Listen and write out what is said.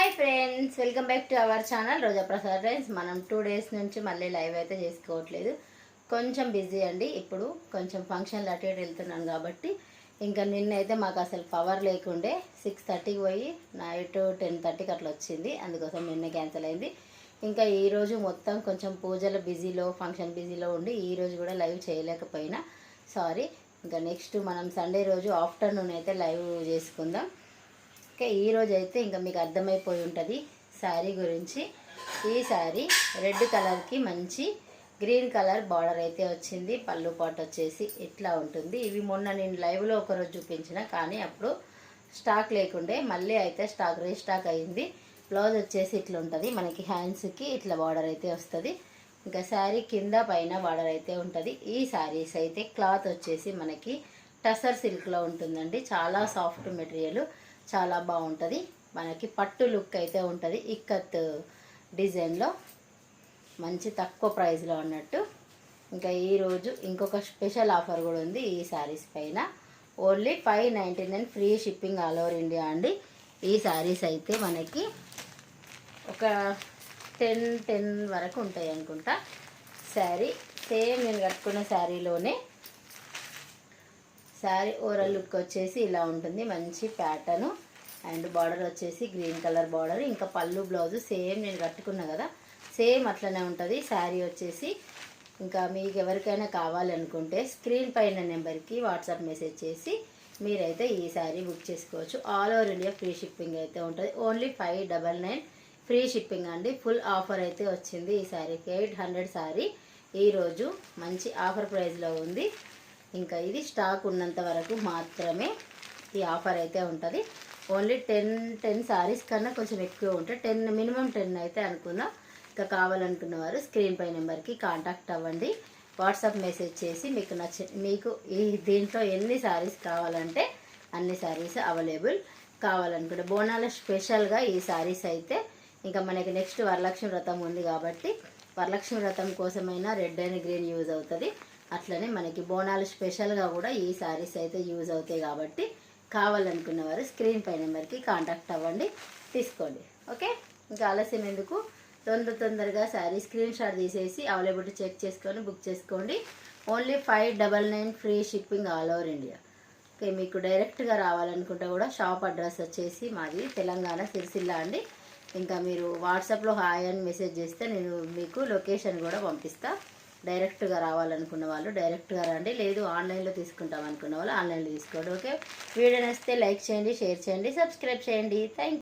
Hi friends, welcome back to our channel Roja Prasad. Friends, మనం 2 days నుంచి మళ్ళీ live అయితే చేసుకోవట్లేదు. కొంచెం బిజీ అండి. ఇప్పుడు కొంచెం ఫంక్షన్లు అటు ఇటు వెళ్తున్నాను కాబట్టి ఇంకా నిన్నైతే మాకు అసలు పవర్ లేకుండే 6:30కి పోయి నైట్ 10:30కి అట్లా వచ్చింది. అందుకోసం నిన్న క్యాన్సిల్ అయింది. ఇంకా ఈరోజు మొత్తం కొంచెం పూజల బిజీలో ఫంక్షన్ బిజీలో ఉండి ఈరోజు కూడా లైవ్ చేయలేకపోయినా సారీ. ఇంకా నెక్స్ట్ మనం సండే రోజు ఆఫ్టర్నూన్ అయితే లైవ్ చేసుకుందాం. ఓకే, ఈరోజు అయితే ఇంకా మీకు అర్థమైపోయి ఉంటుంది శారీ గురించి. ఈ శారీ రెడ్ కలర్కి మంచి గ్రీన్ కలర్ బార్డర్ అయితే వచ్చింది. పళ్ళు పాటు వచ్చేసి ఇట్లా ఉంటుంది. ఇవి మొన్న నేను లైవ్లో ఒకరోజు చూపించిన, కానీ అప్పుడు స్టాక్ లేకుండే. మళ్ళీ అయితే స్టాక్ రీస్టాక్ అయింది. బ్లౌజ్ వచ్చేసి ఇట్లా ఉంటుంది. మనకి హ్యాండ్స్కి ఇట్లా బార్డర్ అయితే వస్తుంది. ఇంకా శారీ కింద పైన బార్డర్ అయితే ఉంటుంది. ఈ శారీస్ అయితే క్లాత్ వచ్చేసి మనకి టసర్ సిల్క్లో ఉంటుందండి. చాలా సాఫ్ట్ మెటీరియల్, చాలా బాగుంటుంది. మనకి పట్టు లుక్ అయితే ఉంటుంది. ఇక్కత్ డిజైన్లో మంచి తక్కువ ప్రైస్లో అన్నట్టు. ఇంకా ఈరోజు ఇంకొక స్పెషల్ ఆఫర్ కూడా ఉంది ఈ శారీస్ పైన. Only 599 free shipping all over India అండి. ఈ శారీస్ అయితే మనకి ఒక 10 వరకు ఉంటాయి అనుకుంటా. శారీ సేమ్ నేను కట్టుకున్న శారీలోనే. శారీ ఓవరాల్ లుక్ వచ్చేసి ఇలా ఉంటుంది. మంచి ప్యాటర్ను అండ్ బార్డర్ వచ్చేసి గ్రీన్ కలర్ బార్డర్. ఇంకా పళ్ళు బ్లౌజు సేమ్ నేను కట్టుకున్నా కదా, సేమ్ అట్లనే ఉంటుంది. శారీ వచ్చేసి ఇంకా మీకు ఎవరికైనా కావాలనుకుంటే స్క్రీన్ పైన నెంబర్కి వాట్సాప్ మెసేజ్ చేసి మీరైతే ఈ శారీ బుక్ చేసుకోవచ్చు. All over India free shipping అయితే ఉంటుంది. ఓన్లీ 599 ఫ్రీ షిప్పింగ్ అండి. ఫుల్ ఆఫర్ అయితే వచ్చింది ఈ శారీకి. 800 శారీ ఈరోజు మంచి ఆఫర్ ప్రైస్లో ఉంది. ఇంకా ఇది స్టాక్ ఉన్నంత వరకు మాత్రమే ఈ ఆఫర్ అయితే ఉంటుంది. ఓన్లీ 10 శారీస్ కన్నా కొంచెం ఎక్కువ ఉంటాయి. 10 మినిమం 10 అయితే అనుకుందాం. ఇంకా కావాలనుకున్న వారు స్క్రీన్ పై నెంబర్కి కాంటాక్ట్ అవ్వండి. వాట్సాప్ మెసేజ్ చేసి మీకు ఈ దీంట్లో ఎన్ని శారీస్ కావాలంటే అన్ని శారీస్ అవైలబుల్. కావాలనుకుంటే బోనాల స్పెషల్గా ఈ శారీస్ అయితే ఇంకా మనకి నెక్స్ట్ వరలక్ష్మి వ్రతం ఉంది కాబట్టి వరలక్ష్మి వ్రతం కోసమైనా రెడ్ అండ్ గ్రీన్ యూజ్ అవుతుంది. అట్లనే మనకి బోనాలు స్పెషల్గా కూడా ఈ శారీస్ అయితే యూజ్ అవుతాయి కాబట్టి కావాలనుకున్న వారు స్క్రీన్ పై నెంబర్కి కాంటాక్ట్ అవ్వండి, తీసుకోండి. ఓకే, ఇంకా ఆలస్యం ఎందుకు, తొందరగా శారీ స్క్రీన్ షాట్ తీసేసి అవైలబిలిటీ చెక్ చేసుకొని బుక్ చేసుకోండి. Only 599 free shipping all over India. Okay, మీకు డైరెక్ట్గా రావాలనుకుంటే కూడా షాప్ అడ్రస్ వచ్చేసి మాది తెలంగాణ సిరిసిల్ల అండి. ఇంకా మీరు వాట్సాప్లో హాయ్ అని మెసేజ్ చేస్తే నేను మీకు లొకేషన్ కూడా పంపిస్తాను. డైరెక్ట్గా రావాలనుకున్న వాళ్ళు డైరెక్ట్గా రండి, లేదు ఆన్లైన్లో తీసుకుంటాం అనుకున్న వాళ్ళు ఆన్లైన్లో తీసుకోండి. ఓకే, వీడియో నచ్చితే లైక్ చేయండి, షేర్ చేయండి, సబ్స్క్రైబ్ చేయండి. Thank you.